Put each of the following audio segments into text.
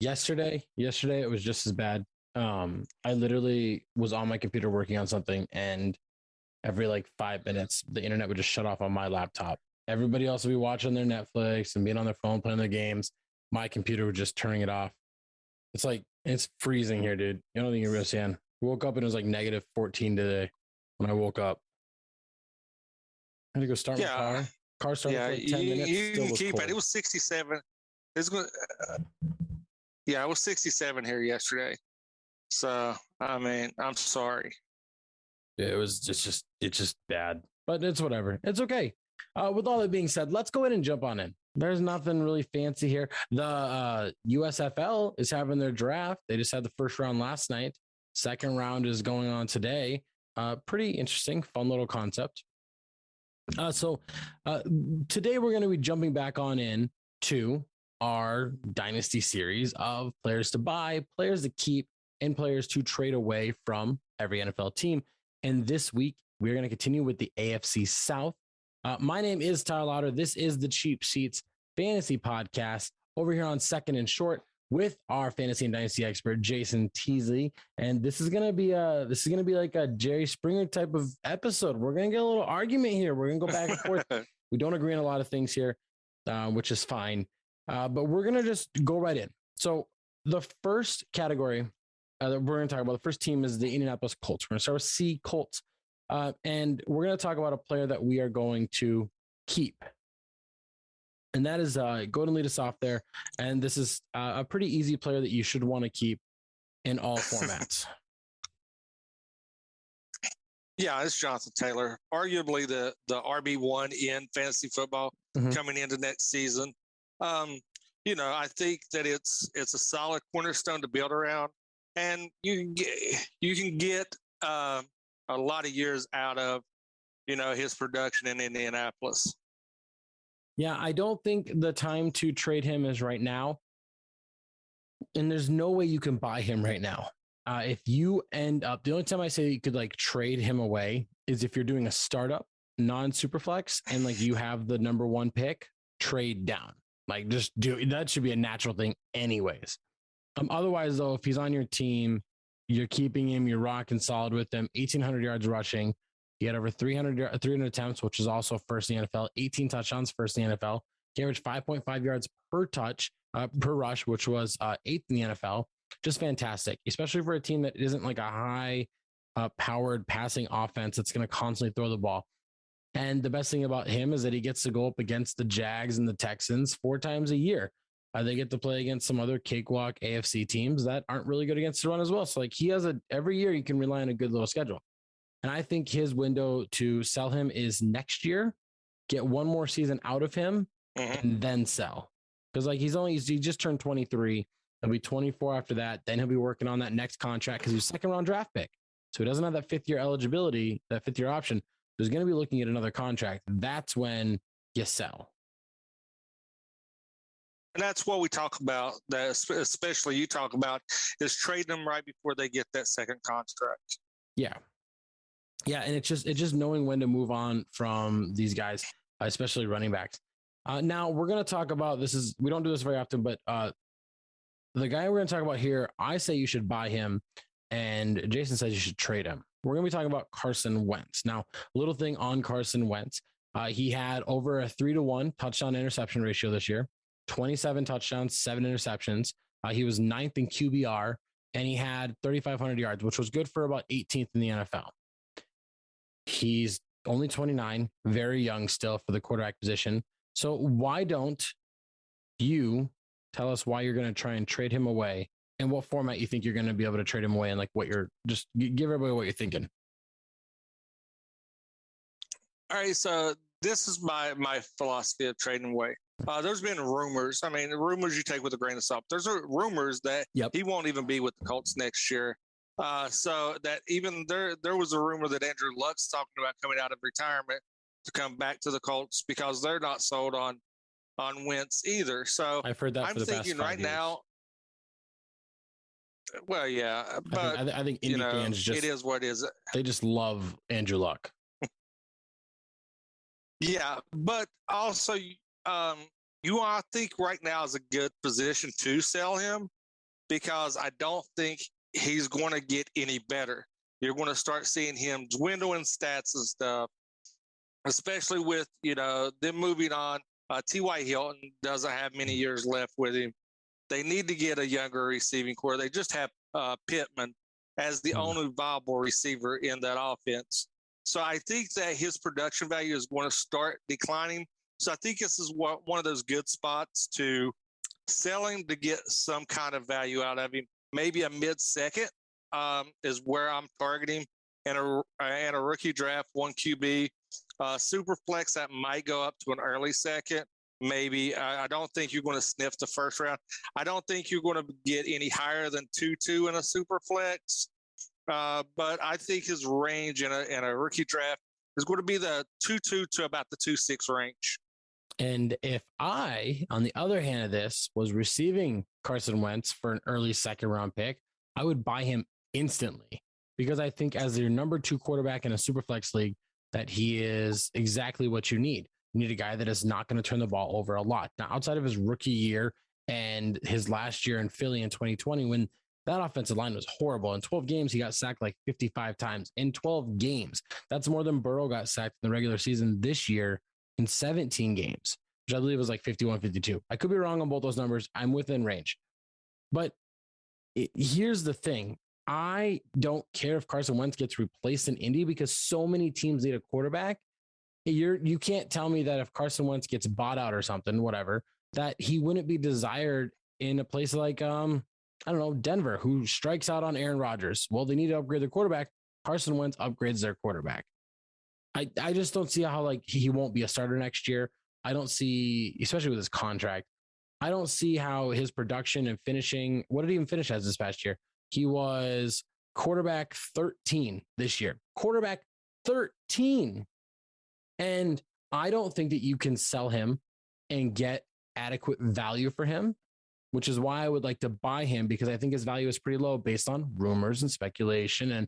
Yesterday, it was just as bad. I literally was on my computer working on something, and every like 5 minutes, the internet would just shut off on my laptop. Everybody else would be watching their Netflix and being on their phone playing their games. My computer was just turning it off. It's freezing here, dude. I don't think you understand. Woke up and it was like -14 today when I woke up. I had to go start my car. Car started for like 10 minutes. You Still can was keep cold. it. It was 67. It's going. It was 67 here yesterday. So I mean, I'm sorry. Yeah, it's just bad, but it's whatever. It's okay. With all that being said, let's go ahead and jump on in. There's nothing really fancy here. The USFL is having their draft. They just had the first round last night. Second round is going on today. Pretty interesting, fun little concept. So today we're going to be jumping back on in to our dynasty series of players to buy, players to keep, and players to trade away from every NFL team. And this week, we're going to continue with the AFC South. My name is Tyler Lauder. This is the Cheap Seats Fantasy Podcast over here on Second and Short with our fantasy and dynasty expert, Jason Teasley. And this is going to be like a Jerry Springer type of episode. We're going to get a little argument here. We're going to go back and forth. We don't agree on a lot of things here, which is fine. But we're going to just go right in. So the first category that we're going to talk about, the first team is the Indianapolis Colts. We're going to start with C Colts. And we're going to talk about a player that we are going to keep. And that is, go ahead and lead us off there. And this is a pretty easy player that you should want to keep in all formats. Yeah, it's Jonathan Taylor, arguably the RB1 in fantasy football coming into next season. I think that it's a solid cornerstone to build around, and you can get a lot of years out of his production in Indianapolis. Yeah, I don't think the time to trade him is right now, and there's no way you can buy him right now. If you end up, the only time I say you could like trade him away is if you're doing a startup, non-superflex, and like you have the number one pick, trade down. Like just do that. Should be a natural thing anyways. Otherwise though, if he's on your team, you're keeping him, you're rocking solid with him, 1,800 yards rushing. He had over 300 attempts, which is also first in the NFL, 18 touchdowns, first in the NFL. He averaged 5.5 yards per touch, per rush, which was eighth in the NFL. Just fantastic, especially for a team that isn't like a high powered passing offense that's going to constantly throw the ball. And the best thing about him is that he gets to go up against the Jags and the Texans 4 times a year. They get to play against some other cakewalk AFC teams that aren't really good against the run as well. So like he has every year you can rely on a good little schedule. And I think his window to sell him is next year, get one more season out of him and then sell. Because like he just turned 23. He'll be 24 after that. Then he'll be working on that next contract because he's a second round draft pick. So he doesn't have that 5th year eligibility, that 5th year option. He's going to be looking at another contract. That's when you sell. And that's what we talk about, that especially you talk about, is trading them right before they get that second contract. Yeah. Yeah, and it's just knowing when to move on from these guys, especially running backs. Now we're going to talk about we don't do this very often, but the guy we're going to talk about here, I say you should buy him, and Jason says you should trade him. We're going to be talking about Carson Wentz. Now, a little thing on Carson Wentz. He had over a 3-to-1 touchdown interception ratio this year, 27 touchdowns, 7 interceptions. He was 9th in QBR, and he had 3,500 yards, which was good for about 18th in the NFL. He's only 29, very young still for the quarterback position. So why don't you tell us why you're going to try and trade him away and what format you think you're going to be able to trade him away and like what you're just give everybody what you're thinking. All right. So this is my philosophy of trading away. There's been rumors. I mean, rumors you take with a grain of salt. There's rumors that he won't even be with the Colts next year. So that even there was a rumor that Andrew Luck's talking about coming out of retirement to come back to the Colts because they're not sold on Wentz either. So I've heard that. I'm thinking right now. Well, yeah, but I think Indy fans just, it is what it is. They just love Andrew Luck. Yeah, but also, I think right now is a good position to sell him because I don't think he's going to get any better. You're going to start seeing him dwindle in stats and stuff, especially with, them moving on. T.Y. Hilton doesn't have many years left with him. They need to get a younger receiving core. They just have Pittman as the only viable receiver in that offense. So I think that his production value is going to start declining. So I think this is one of those good spots to sell him to get some kind of value out of him. Maybe a mid-second is where I'm targeting, and a rookie draft, 1 QB. Super flex, that might go up to an early second. Maybe. I don't think you're going to sniff the first round. I don't think you're going to get any higher than 2-2 in a super flex. But I think his range in a rookie draft is going to be the 2-2 to about the 2-6 range. And if I, on the other hand of this, was receiving Carson Wentz for an early second round pick, I would buy him instantly, because I think as your number 2 quarterback in a super flex league, that he is exactly what you need. You need a guy that is not going to turn the ball over a lot. Now, outside of his rookie year and his last year in Philly in 2020, when that offensive line was horrible. In 12 games, he got sacked like 55 times. In 12 games, that's more than Burrow got sacked in the regular season this year in 17 games, which I believe was like 51, 52. I could be wrong on both those numbers. I'm within range. But here's the thing. I don't care if Carson Wentz gets replaced in Indy, because so many teams need a quarterback. You can't tell me that if Carson Wentz gets bought out or something, whatever, that he wouldn't be desired in a place like, Denver, who strikes out on Aaron Rodgers. Well, they need to upgrade their quarterback. Carson Wentz upgrades their quarterback. I just don't see how he won't be a starter next year. I don't see, especially with his contract, I don't see how his production and finishing, what did he even finish as this past year? He was quarterback 13 this year. Quarterback 13. And I don't think that you can sell him and get adequate value for him, which is why I would like to buy him, because I think his value is pretty low based on rumors and speculation, and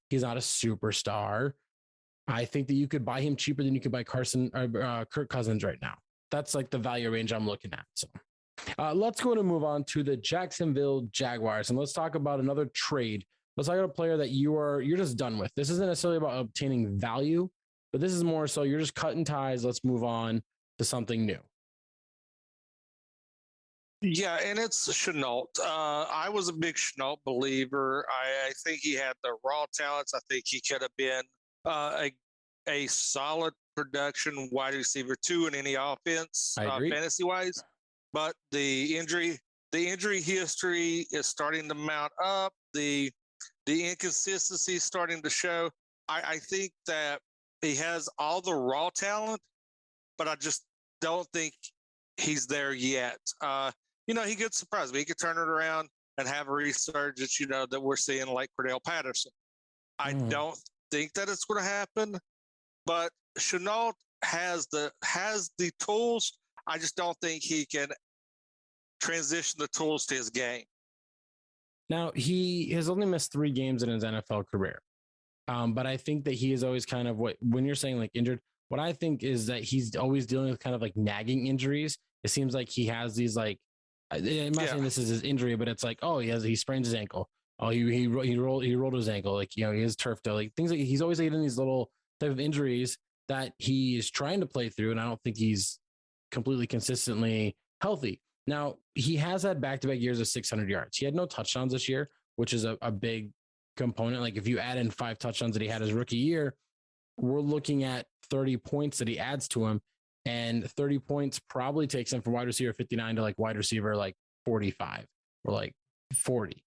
he's not a superstar. I think that you could buy him cheaper than you could buy Kirk Cousins right now. That's like the value range I'm looking at. So let's go and move on to the Jacksonville Jaguars, and let's talk about another trade. Let's talk about a player that you're just done with. This isn't necessarily about obtaining value, but this is more so you're just cutting ties. Let's move on to something new. Yeah, and it's Shenault. I was a big Shenault believer. I think he had the raw talents. I think he could have been a solid production wide receiver 2 in any offense, fantasy-wise. But the injury history is starting to mount up. The inconsistency is starting to show. I think that he has all the raw talent, but I just don't think he's there yet. He could surprise me. He could turn it around and have a resurgence, that we're seeing like Cordell Patterson. I don't think that it's going to happen, but Shenault has the tools. I just don't think he can transition the tools to his game. Now, he has only missed 3 games in his NFL career. But I think that he is always kind of when you're saying like injured, what I think is that he's always dealing with kind of like nagging injuries. It seems like he has these I'm not saying this is his injury, but it's like, oh, he sprains his ankle. Oh, he rolled his ankle. Like, he has turf toe, like things like he's always getting these little type of injuries that he's trying to play through. And I don't think he's completely consistently healthy. Now, he has had back-to-back years of 600 yards. He had no touchdowns this year, which is a big component. Like if you add in 5 touchdowns that he had his rookie year, we're looking at 30 points that he adds to him, and 30 points probably takes him from wide receiver 59 to like wide receiver like 45 or like 40,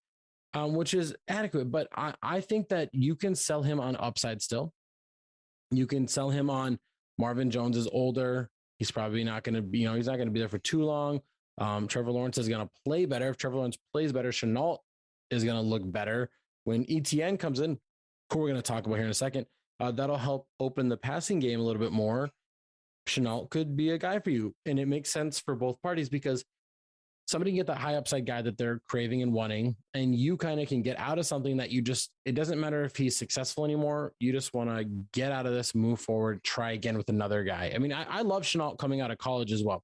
which is adequate. But I think that you can sell him on upside still. You can sell him on Marvin Jones is older. He's probably not going to be, he's not going to be there for too long. Trevor Lawrence is going to play better. If Trevor Lawrence plays better, Shenault is going to look better. When ETN comes in, who we're going to talk about here in a second, that'll help open the passing game a little bit more. Shenault could be a guy for you. And it makes sense for both parties, because somebody can get that high upside guy that they're craving and wanting, and you kind of can get out of something that it doesn't matter if he's successful anymore. You just want to get out of this, move forward, try again with another guy. I mean, I love Shenault coming out of college as well.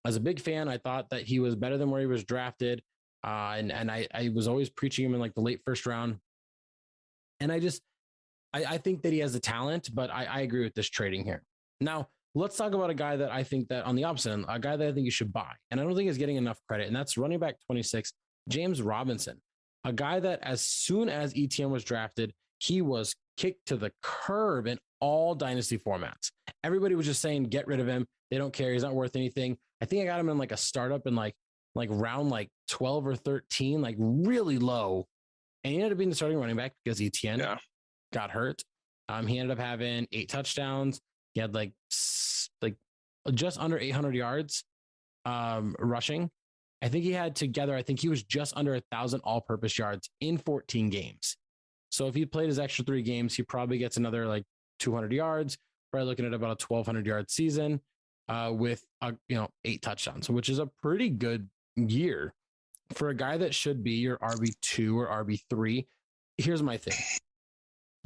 As a big fan, I thought that he was better than where he was drafted. And I was always preaching him in like the late first round. And I think that he has the talent, but I agree with this trading here. Now, let's talk about a guy that I think that on the opposite end, a guy that I think you should buy. And I don't think is getting enough credit. And that's running back 26, James Robinson, a guy that as soon as ETN was drafted, he was kicked to the curb in all dynasty formats. Everybody was just saying, get rid of him. They don't care. He's not worth anything. I think I got him in like a startup in like round like 12 or 13, like really low. And he ended up being the starting running back because ETN got hurt. He ended up having 8 touchdowns. He had like just under 800 yards rushing. I think he had together, I think he was just under 1,000 all-purpose yards in 14 games. So if he played his extra 3 games, he probably gets another like 200 yards, probably looking at about a 1,200 yard season with 8 touchdowns, which is a pretty good year for a guy that should be your RB2 or RB3. Here's my thing.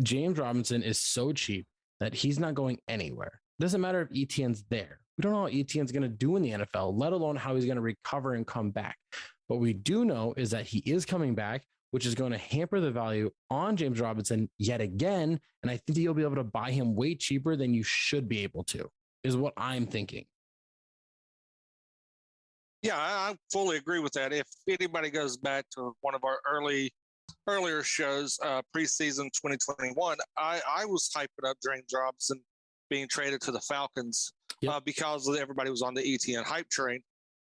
James Robinson is so cheap that he's not going anywhere. Doesn't matter if ETN's there. We don't know how ETN's going to do in the NFL, let alone how he's going to recover and come back. What we do know is that he is coming back, which is going to hamper the value on James Robinson yet again. And I think you'll be able to buy him way cheaper than you should be able to, is what I'm thinking. Yeah, I fully agree with that. If anybody goes back to one of our earlier shows, preseason 2021, I was hyping up James Robinson being traded to the Falcons because everybody was on the ETN hype train.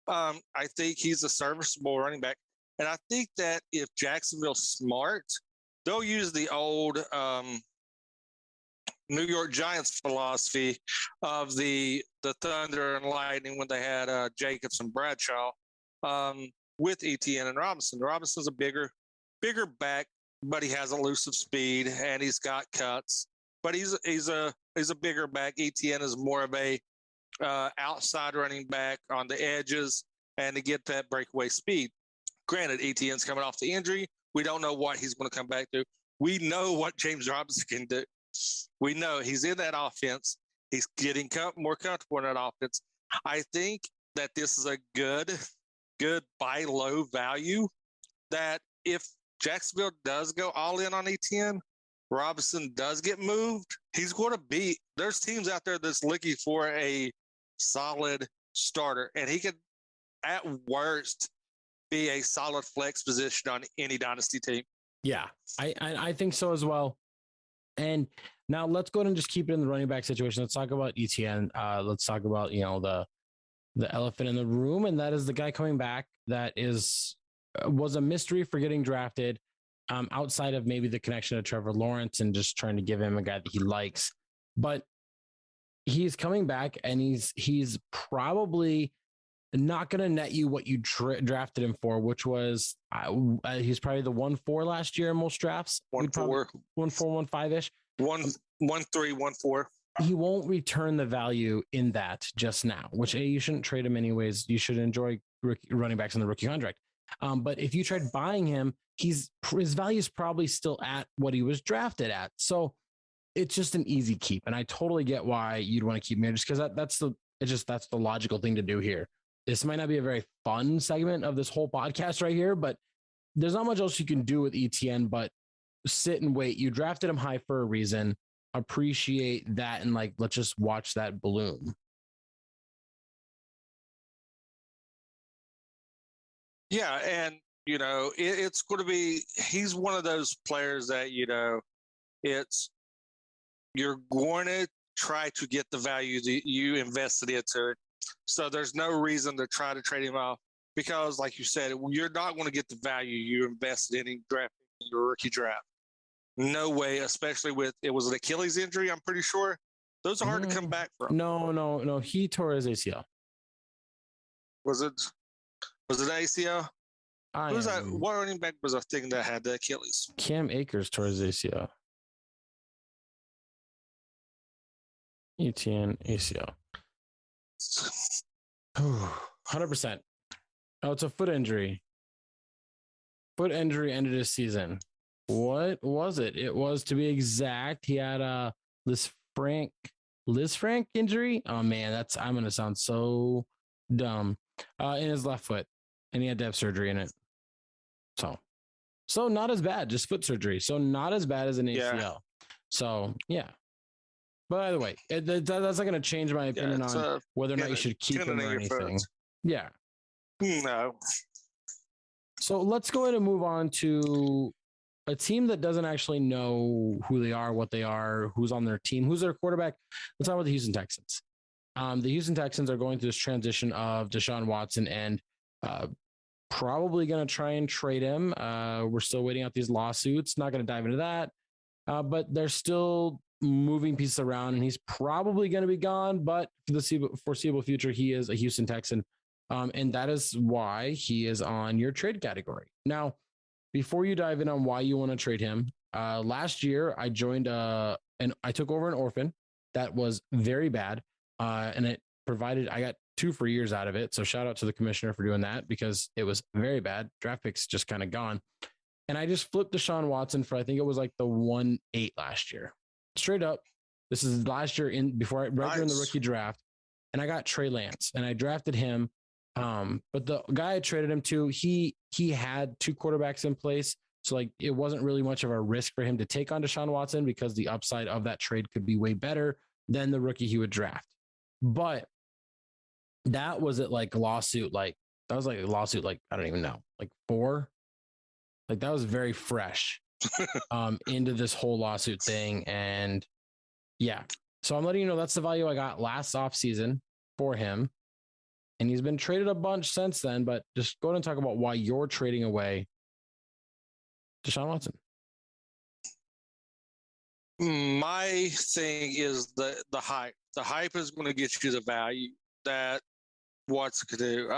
I think he's a serviceable running back. And I think that if Jacksonville's smart, they'll use the old New York Giants philosophy of the Thunder and Lightning when they had Jacobs and Bradshaw with ETN and Robinson. Robinson's a bigger back, but he has elusive speed and he's got cuts. But he's a bigger back. ETN is more of a outside running back on the edges and to get that breakaway speed. Granted, ETN's coming off the injury. We don't know what he's going to come back to. We know what James Robinson can do. We know he's in that offense. He's getting more comfortable in that offense. I think that this is a good buy low value that if Jacksonville does go all in on ETN, Robinson does get moved, he's going to be – there's teams out there that's looking for a solid starter, and he could, at worst, be a solid flex position on any dynasty team. Yeah, I think so as well. And now let's go ahead and just keep it in the running back situation. Let's talk about ETN. Let's talk about, the elephant in the room, and that is the guy coming back that was a mystery for getting drafted outside of maybe the connection to Trevor Lawrence and just trying to give him a guy that he likes. But he's coming back, and he's probably not going to net you what you drafted him for, which was he's probably the 1-4 last year in most drafts. 1-4, 1-4, 1-5-ish. 1-3, 1-4. He won't return the value in that just now, which you shouldn't trade him anyways. You should enjoy running backs on the rookie contract. But if you tried buying him, his value is probably still at what he was drafted at. So it's just an easy keep. And I totally get why you'd want to keep him just because that's the logical thing to do here. This might not be a very fun segment of this whole podcast right here, but there's not much else you can do with ETN but sit and wait. You drafted him high for a reason. Appreciate that, and let's just watch that bloom. Yeah, and it's going to be. He's one of those players that you're going to try to get the value that you invested into it. So there's no reason to try to trade him off because, like you said, you're not going to get the value you invested in drafting your rookie draft. No way, especially with it was an Achilles injury. I'm pretty sure those are hard to come back from. No. He tore his ACL. Was it ACL? Who's that? What running back was I thinking that had the Achilles? Cam Akers tore his ACL. ETN ACL. 100%. Oh, it's a foot injury. Foot injury ended his season. What was it? It was, to be exact, he had a Liz Frank injury. Oh man, I'm gonna sound so dumb. In his left foot, and he had to have surgery in it. So not as bad, just foot surgery. So not as bad as an ACL. Yeah. So yeah. But by the way, that's not going to change my opinion on whether or not you should keep him or anything. Yeah. No. So let's go ahead and move on to a team that doesn't actually know who they are, what they are, who's on their team, who's their quarterback. Let's talk about the Houston Texans. The Houston Texans are going through this transition of Deshaun Watson and probably going to try and trade him. We're still waiting out these lawsuits. Not going to dive into that, but they're still moving pieces around, and he's probably going to be gone. But for the foreseeable future, he is a Houston Texan, and that is why he is on your trade category. Now, before you dive in on why you want to trade him, last year I joined and I took over an orphan that was very bad, and it provided I got 2 free years out of it. So shout out to the commissioner for doing that because it was very bad. Draft picks just kind of gone. And I just flipped Deshaun Watson for, I think it was like the 1-8 last year. Straight up. This is last year in during the rookie draft. And I got Trey Lance and I drafted him. But the guy I traded him to, he had 2 quarterbacks in place. So like it wasn't really much of a risk for him to take on Deshaun Watson because the upside of that trade could be way better than the rookie he would draft. But that was it like lawsuit, like that was like a lawsuit, like I don't even know, like 4. Like that was very fresh into this whole lawsuit thing. And yeah, so I'm letting you know that's the value I got last offseason for him. And he's been traded a bunch since then, but just go ahead and talk about why you're trading away Deshaun Watson. My thing is the hype. The hype is going to get you the value that Watson could do.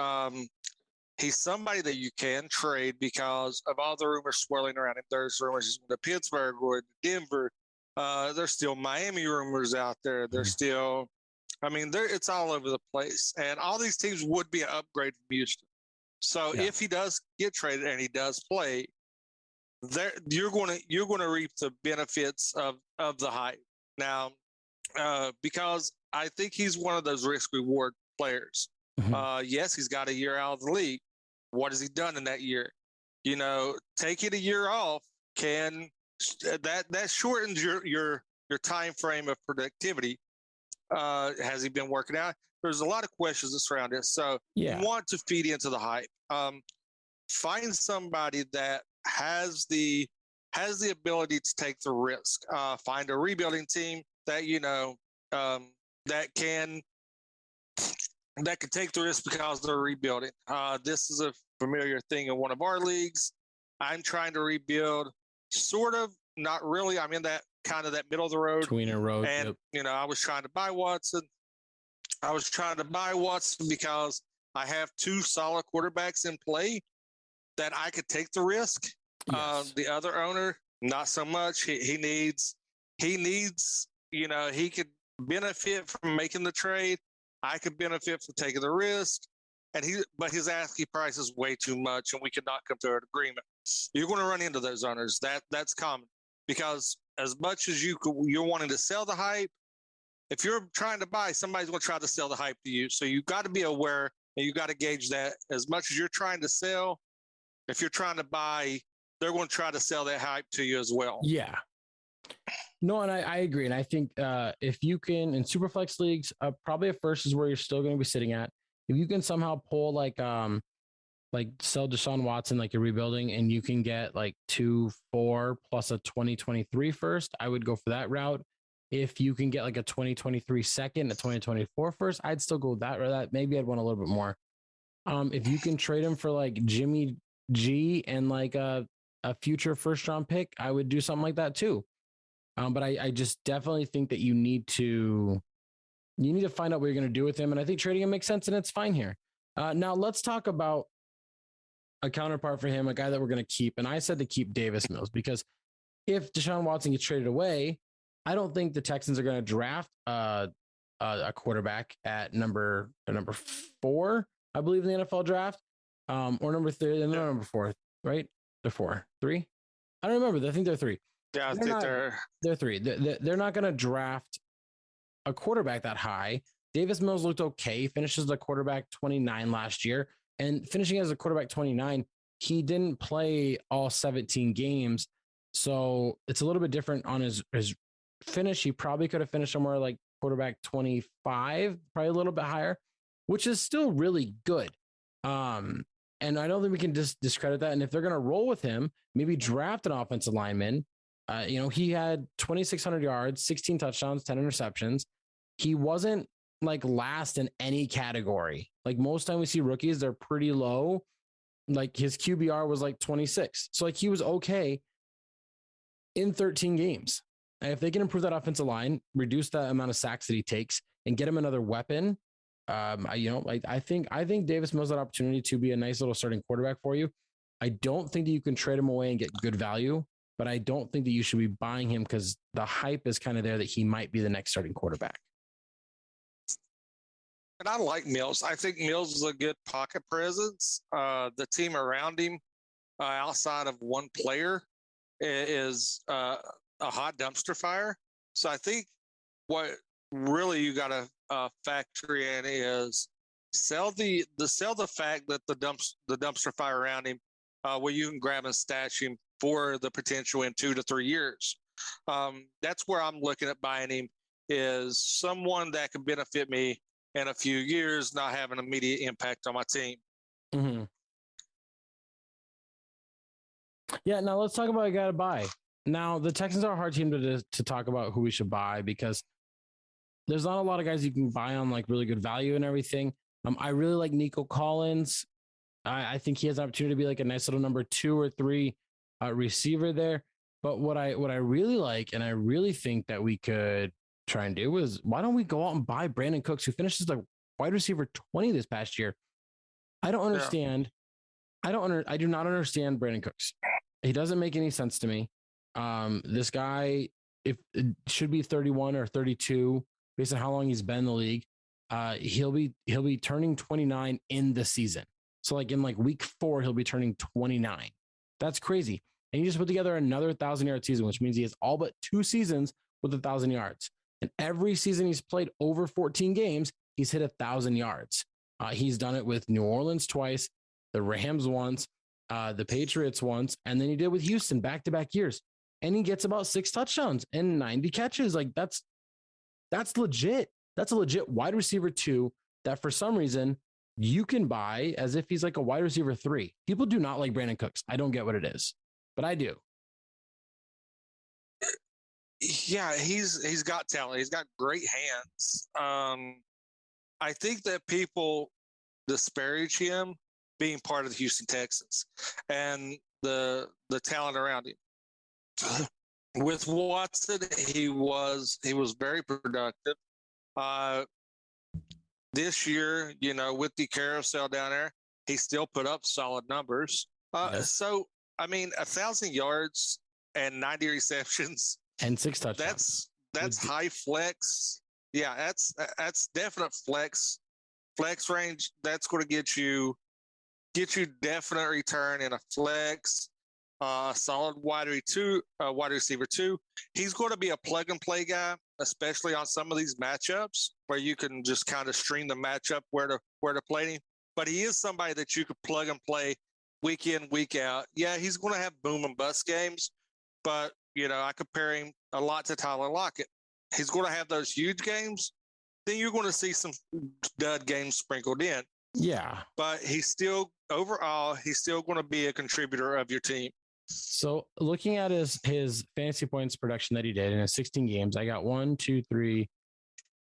He's somebody that you can trade because of all the rumors swirling around him. There's rumors he's going to Pittsburgh or Denver. There's still Miami rumors out there. There's still, it's all over the place. And all these teams would be an upgrade from Houston. So if he does get traded and he does play, you're going to reap the benefits of the hype. Now, because I think he's one of those risk reward players. Mm-hmm. Yes, he's got a year out of the league. What has he done in that year? Taking a year off that shortens your time frame of productivity. Has he been working out? There's a lot of questions that surround this. So you want to feed into the hype. Find somebody that has the ability to take the risk. Find a rebuilding team that that can take the risk because they're rebuilding. This is a familiar thing in one of our leagues. I'm trying to rebuild, sort of, not really. I'm in that kind of that middle of the road. Tweener road. And, I was trying to buy Watson. Because I have 2 solid quarterbacks in play that I could take the risk. Yes. The other owner, not so much. He needs, he could benefit from making the trade. I could benefit from taking the risk, but his asking price is way too much, and we cannot come to an agreement. You're going to run into those owners. That's common because as much as you're wanting to sell the hype, if you're trying to buy, somebody's going to try to sell the hype to you. So you got to be aware and you got to gauge that. As much as you're trying to sell, if you're trying to buy, they're going to try to sell that hype to you as well. Yeah. No, and I agree. And I think if you can, in Superflex leagues, probably at first is where you're still going to be sitting at. If you can somehow pull like sell Deshaun Watson, like you're rebuilding, and you can get like 2-4 plus a 2023 first, I would go for that route. If you can get like a 2023 second, a 2024 first, I'd still go that route. Maybe I'd want a little bit more. If you can trade him for like Jimmy G and like a future first round pick, I would do something like that too. But I just definitely think that you need to find out what you're going to do with him. And I think trading him makes sense and it's fine here. Now let's talk about a counterpart for him, a guy that we're going to keep. And I said to keep Davis Mills because if Deshaun Watson gets traded away, I don't think the Texans are going to draft a quarterback at number 4, I believe, in the NFL draft, or number 3, no, number 4, right? They're 4, 3. I don't remember. I think they're 3. Yeah, they're 3. They're not going to draft a quarterback that high. Davis Mills looked okay. Finishes the quarterback 29 last year, and finishing as a quarterback 29, he didn't play all 17 games. So it's a little bit different on his finish. He probably could have finished somewhere like quarterback 25, probably a little bit higher, which is still really good. And I don't think we can just discredit that. And if they're going to roll with him, maybe draft an offensive lineman. He had 2,600 yards, 16 touchdowns, 10 interceptions. He wasn't like last in any category. Like most time we see rookies, they're pretty low. Like his QBR was like 26. So like he was okay in 13 games. And if they can improve that offensive line, reduce the amount of sacks that he takes, and get him another weapon, I think Davis Mills had opportunity to be a nice little starting quarterback for you. I don't think that you can trade him away and get good value, but I don't think that you should be buying him because the hype is kind of there that he might be the next starting quarterback. And I like Mills. I think Mills is a good pocket presence. The team around him, outside of one player, is a hot dumpster fire. So I think what really you got to factor in is sell the fact that the dumpster fire around him, where you can grab and stash him for the potential in 2 to 3 years. That's where I'm looking at buying him, is someone that can benefit me in a few years, not have an immediate impact on my team. Mm-hmm. Yeah. Now let's talk about a guy to buy. Now the Texans are a hard team to talk about who we should buy because there's not a lot of guys you can buy on like really good value and everything. I really like Nico Collins. I think he has an opportunity to be like a nice little number 2 or 3 receiver there. But what I really like, and I really think that we could try and do, is why don't we go out and buy Brandon Cooks, who finishes like wide receiver 20 this past year? I don't understand. Yeah. I do not understand Brandon Cooks. He doesn't make any sense to me. This guy, if it should be 31 or 32, based on how long he's been in the league, he'll be turning 29 in the season. So like in like week 4, he'll be turning 29. That's crazy. And he just put together another 1,000-yard season, which means he has all but 2 seasons with 1,000 yards. And every season he's played over 14 games, he's hit 1,000 yards. He's done it with New Orleans twice, the Rams once, the Patriots once, and then he did with Houston back-to-back years. And he gets about 6 touchdowns and 90 catches. Like that's legit. That's a legit wide receiver 2 that for some reason you can buy as if he's like a wide receiver 3. People do not like Brandon Cooks. I don't get what it is, but I do. Yeah, he's got talent. He's got great hands. I think that people disparage him being part of the Houston Texans and the talent around him. With Watson, he was very productive. This year, with the carousel down there, he still put up solid numbers. Yes. So, I mean, 1,000 yards and 90 receptions and 6 touchdowns. That's high flex. Yeah, that's definite flex range. That's going to get you definite return in a flex. Solid wide receiver 2. He's going to be a plug and play guy, especially on some of these matchups where you can just kind of stream the matchup where to play him. But he is somebody that you could plug and play week in, week out. Yeah, he's going to have boom and bust games, but I compare him a lot to Tyler Lockett. He's going to have those huge games. Then you're going to see some dud games sprinkled in. Yeah, but he's still going to be a contributor of your team. So looking at his fantasy points production that he did in his 16 games, I got 1, 2, 3,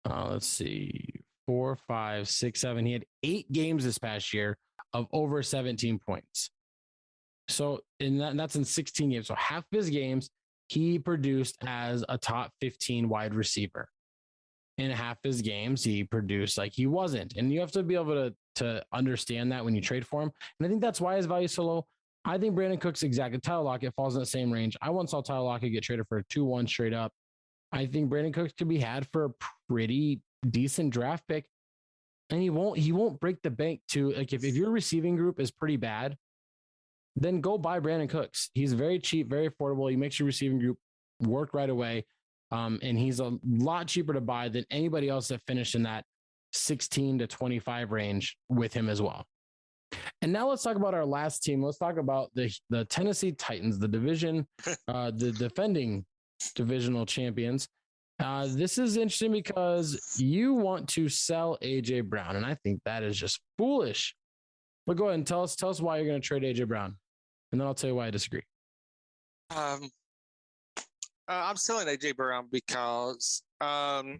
let's see, 4, 5, 6, 7. He had 8 games this past year of over 17 points. So that's in 16 games. So half of his games he produced as a top 15 wide receiver. In half his games he produced like he wasn't. And you have to be able to understand that when you trade for him. And I think that's why his value is so low. I think Brandon Cooks, exactly. Tyler Lockett falls in the same range. I once saw Tyler Lockett get traded for a 2-1 straight up. I think Brandon Cooks could be had for a pretty decent draft pick. And he won't break the bank to, like, if your receiving group is pretty bad, then go buy Brandon Cooks. He's very cheap, very affordable. He makes your receiving group work right away. And he's a lot cheaper to buy than anybody else that finished in that 16 to 25 range with him as well. And now let's talk about our last team. Let's talk about the Tennessee Titans, the the defending divisional champions. This is interesting because you want to sell AJ Brown, and I think that is just foolish. But go ahead and tell us why you're going to trade AJ Brown, and then I'll tell you why I disagree. I'm selling AJ Brown because I'm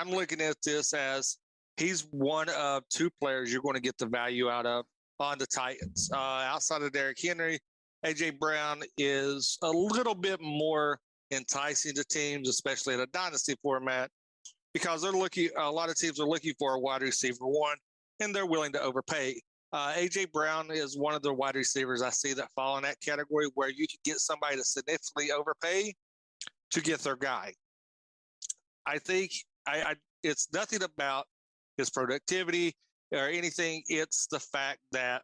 looking at this as he's one of two players you're going to get the value out of on the Titans. Outside of Derrick Henry, AJ Brown is a little bit more enticing to teams, especially in a dynasty format, because a lot of teams are looking for a wide receiver one, and they're willing to overpay. AJ Brown is one of the wide receivers I see that fall in that category where you could get somebody to significantly overpay to get their guy. I think it's nothing about his productivity or anything. It's the fact that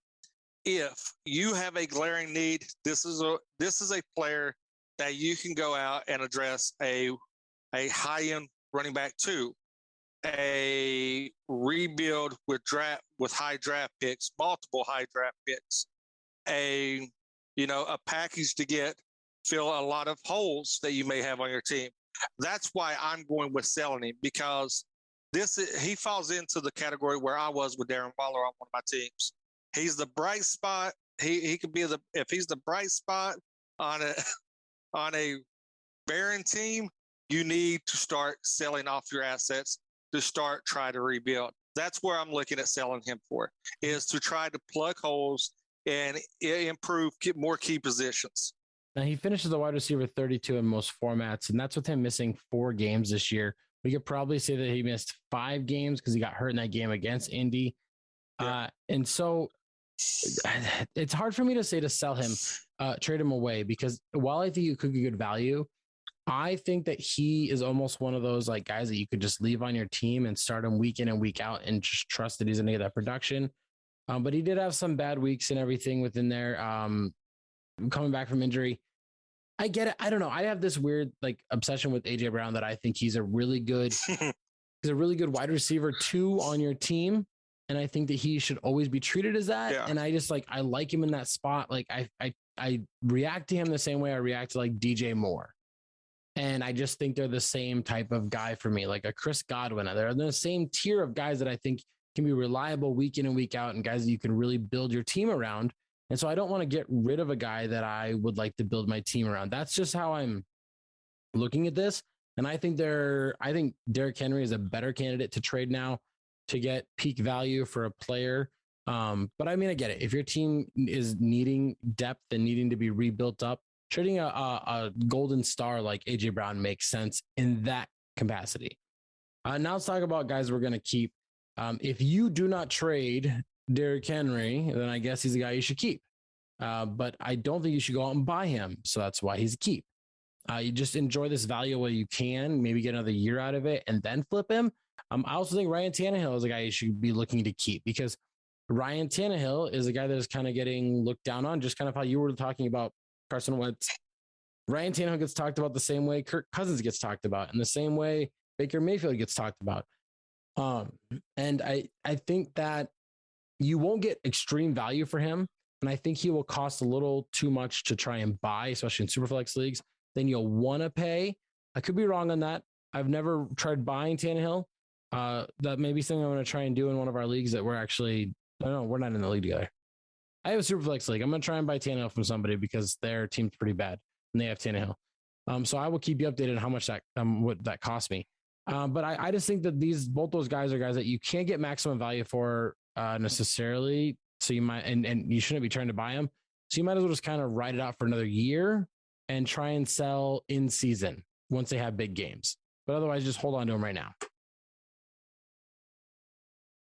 if you have a glaring need, this is a player that you can go out and address a high-end running back to, a rebuild with high draft picks, multiple high draft picks, a package to fill a lot of holes that you may have on your team. That's why I'm going with selling him, because he falls into the category where I was with Darren Waller on one of my teams. He's the bright spot. He could be if he's the bright spot on a barren team, you need to start selling off your assets to start trying to rebuild. That's where I'm looking at selling him for, is to try to plug holes and improve, get more key positions. Now, he finishes the wide receiver 32 in most formats, and that's with him missing 4 games this year. We could probably say that he missed 5 games because he got hurt in that game against Indy. Yeah. And so it's hard for me to say to sell him, trade him away, because while I think you could get good value, I think that he is almost one of those like guys that you could just leave on your team and start him week in and week out and just trust that he's going to get that production. But he did have some bad weeks and everything within there. Coming back from injury. I get it. I don't know. I have this weird like obsession with AJ Brown that I think he's a really good wide receiver 2 on your team. And I think that he should always be treated as that. Yeah. And I just I like him in that spot. Like I react to him the same way I react to like DJ Moore. And I just think they're the same type of guy for me, like a Chris Godwin. They're the same tier of guys that I think can be reliable week in and week out, and guys that you can really build your team around. And so I don't want to get rid of a guy that I would like to build my team around. That's just how I'm looking at this. And I think Derrick Henry is a better candidate to trade now to get peak value for a player. But I mean, I get it. If your team is needing depth and needing to be rebuilt up, trading a golden star like AJ Brown makes sense in that capacity. Now let's talk about guys we're going to keep. If you do not trade Derrick Henry, then I guess he's a guy you should keep. But I don't think you should go out and buy him. So that's why he's a keep. You just enjoy this value while you can, maybe get another year out of it and then flip him. I also think Ryan Tannehill is a guy you should be looking to keep, because Ryan Tannehill is a guy that is kind of getting looked down on, just kind of how you were talking about Carson Wentz. Ryan Tannehill gets talked about the same way Kirk Cousins gets talked about, and the same way Baker Mayfield gets talked about. And I think that you won't get extreme value for him. And I think he will cost a little too much to try and buy, especially in Superflex leagues. Then you'll want to pay. I could be wrong on that. I've never tried buying Tannehill. That may be something I'm going to try and do in one of our leagues that we're actually, we're not in the league together. I have a Superflex league. I'm going to try and buy Tannehill from somebody because their team's pretty bad and they have Tannehill. So I will keep you updated on how much what that cost me. But I just think that both those guys are guys that you can't get maximum value for necessarily. So you might, and you shouldn't be trying to buy them. So you might as well just kind of ride it out for another year and try and sell in season once they have big games. But otherwise, just hold on to them right now.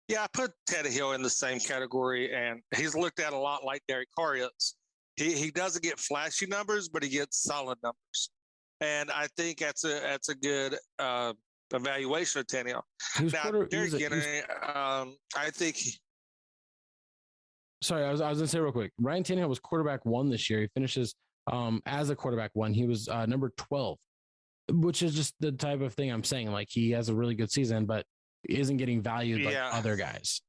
Yeah, I put Tannehill in the same category, and he's looked at a lot like Derek Carr is. He doesn't get flashy numbers, but he gets solid numbers, and I think that's a good evaluation of Tannehill. Derek Henry, I think. Sorry, I was going to say real quick. Ryan Tannehill was quarterback 1 this year. He finishes as a quarterback 1. He was number 12, which is just the type of thing I'm saying. Like, he has a really good season, but isn't getting valued like other guys.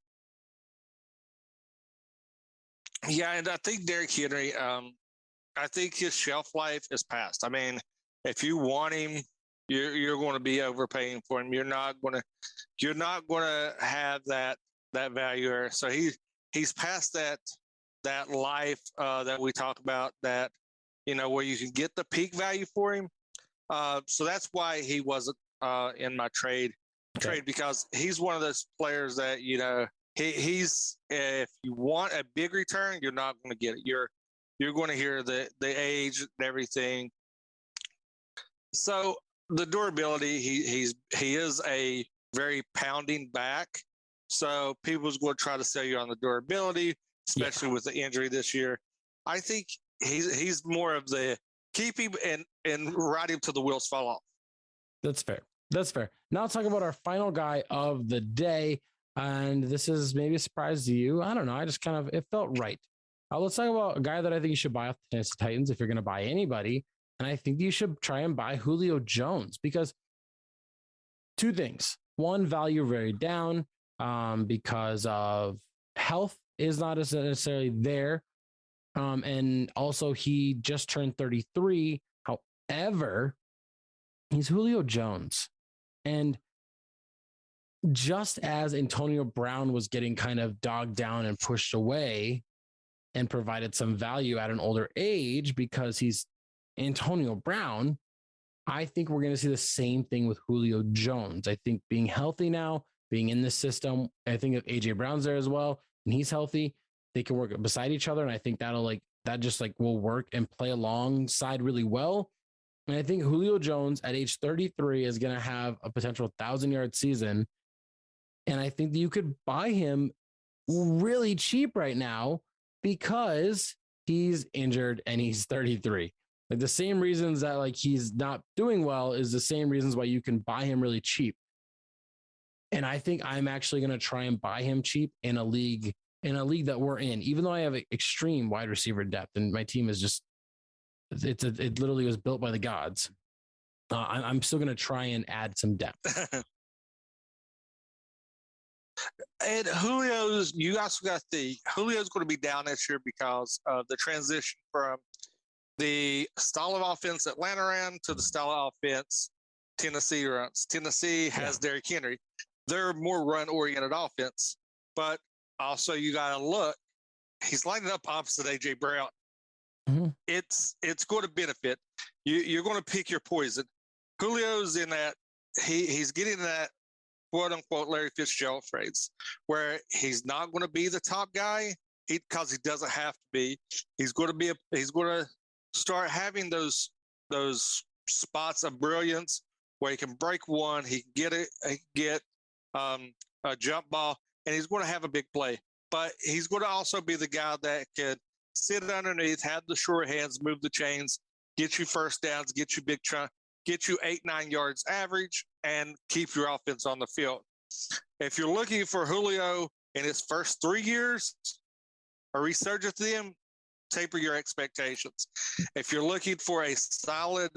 Yeah, and I think Derrick Henry, I think his shelf life is past. I mean, if you want him, you're going to be overpaying for him. You're not going to have that value there. So he's past that life that we talk about, that where you can get the peak value for him. So that's why he wasn't in my trade, because he's one of those players that he's, if you want a big return, you're not going to get it. You're going to hear the age and everything. So the durability, he is a very pounding back. So people's going to try to sell you on the durability, especially with the injury this year. I think he's more of the keep him and ride him till the wheels fall off. That's fair. Now let's talk about our final guy of the day. And this is maybe a surprise to you. I don't know. It felt right. Let's talk about a guy that I think you should buy off the Tennessee Titans if you're going to buy anybody. And I think you should try and buy Julio Jones, because two things. One, value very down because of health is not necessarily there. And also he just turned 33. However, he's Julio Jones. And just as Antonio Brown was getting kind of dogged down and pushed away and provided some value at an older age because he's Antonio Brown, I think we're going to see the same thing with Julio Jones. I think being healthy now, being in the system, I think if AJ Brown's there as well and he's healthy, they can work beside each other. And I think that will work and play alongside really well. And I think Julio Jones at age 33 is going to have a potential 1,000-yard season. And I think that you could buy him really cheap right now because he's injured and he's 33. Like the same reasons that he's not doing well is the same reasons why you can buy him really cheap. And I think I'm actually going to try and buy him cheap in a league that we're in, even though I have extreme wide receiver depth and my team is just, it literally was built by the gods. I'm still going to try and add some depth. And Julio's going to be down this year because of the transition from the style of offense Atlanta ran to the style of offense Tennessee runs. Tennessee has Derrick Henry. They're more run-oriented offense, but also you got to look. He's lining up opposite A.J. Brown. Mm-hmm. It's going to benefit. You're going to pick your poison. Julio's in that. He's getting that quote-unquote Larry Fitzgerald phrase where he's not going to be the top guy because he doesn't have to be. He's going to start having those spots of brilliance where he can break one, he can get a jump ball, and he's going to have a big play. But he's going to also be the guy that could sit underneath, have the sure hands, move the chains, get you first downs, get you big chunk, get you 8-9 yards average, and keep your offense on the field. If you're looking for Julio in his first 3 years, a resurgence to him, taper your expectations. If you're looking for a solid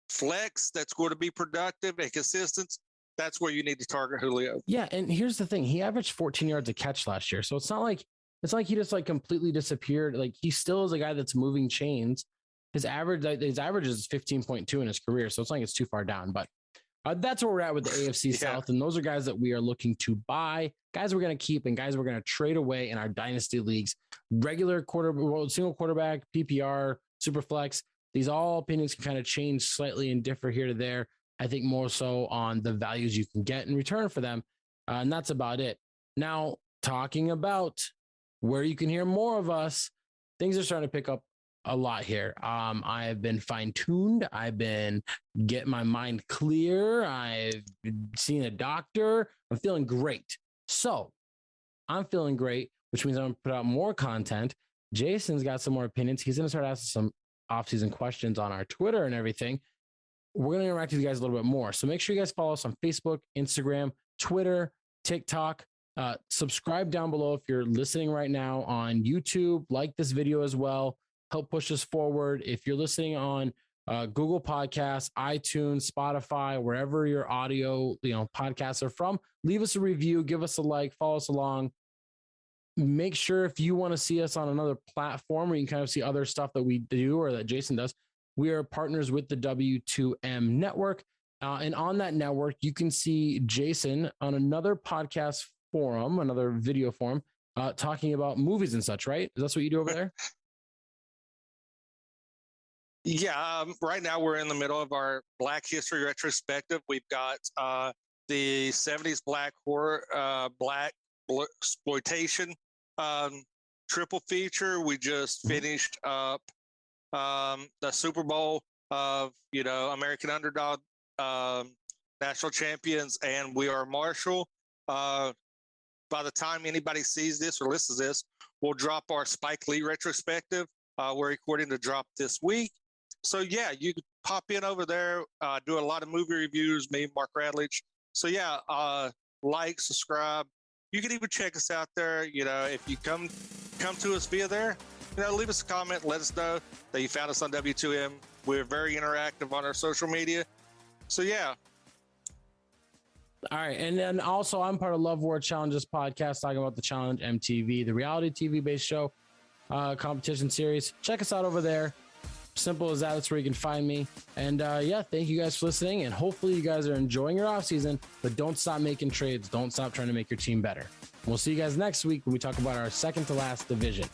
flex that's going to be productive and consistent, that's where you need to target Julio. Yeah, and here's the thing. He averaged 14 yards a catch last year. So it's not like he just completely disappeared. He still is a guy that's moving chains. His average is 15.2 in his career. So it's not like it's too far down, but that's where we're at with the AFC South. And those are guys that we are looking to buy, guys we're going to keep, and guys we're going to trade away in our dynasty leagues. Regular single quarterback, PPR, super flex. These all opinions can kind of change slightly and differ here to there. I think more so on the values you can get in return for them. And that's about it. Now, talking about where you can hear more of us, things are starting to pick up a lot here. I have been fine-tuned. I've been getting my mind clear. I've seen a doctor. I'm feeling great. So I'm feeling great, which means I'm going to put out more content. Jason's got some more opinions. He's going to start asking some off-season questions on our Twitter and everything. We're going to interact with you guys a little bit more. So make sure you guys follow us on Facebook, Instagram, Twitter, TikTok. Subscribe down below if you're listening right now on YouTube. Like this video as well. Help push us forward. If you're listening on Google Podcasts, iTunes, Spotify, wherever your audio podcasts are from, leave us a review, give us a like, follow us along. make sure if you want to see us on another platform where you can kind of see other stuff that we do or that Jason does, we are partners with the W2M network. And on that network, you can see Jason on another podcast forum, another video forum, talking about movies and such, right? Is that what you do over there? Yeah. Right now we're in the middle of our Black History retrospective. We've got the 70s Black horror, Black exploitation triple feature. We just finished up the Super Bowl of, American Underdog, national champions, and We Are Marshall. By the time anybody sees this or listens to this, we'll drop our Spike Lee retrospective. We're recording to drop this week. So yeah, you can pop in over there, do a lot of movie reviews, me, Mark Radlich. So yeah, like, subscribe. You can even check us out there. If you come to us via there, leave us a comment, let us know that you found us on W2M. We're very interactive on our social media. So yeah. All right. And then also I'm part of Love War Challenges podcast, talking about the Challenge MTV, the reality TV based show, competition series. Check us out over there. Simple as that. That's where you can find me. And thank you guys for listening. And hopefully you guys are enjoying your off season, but don't stop making trades. Don't stop trying to make your team better. We'll see you guys next week when we talk about our second to last division.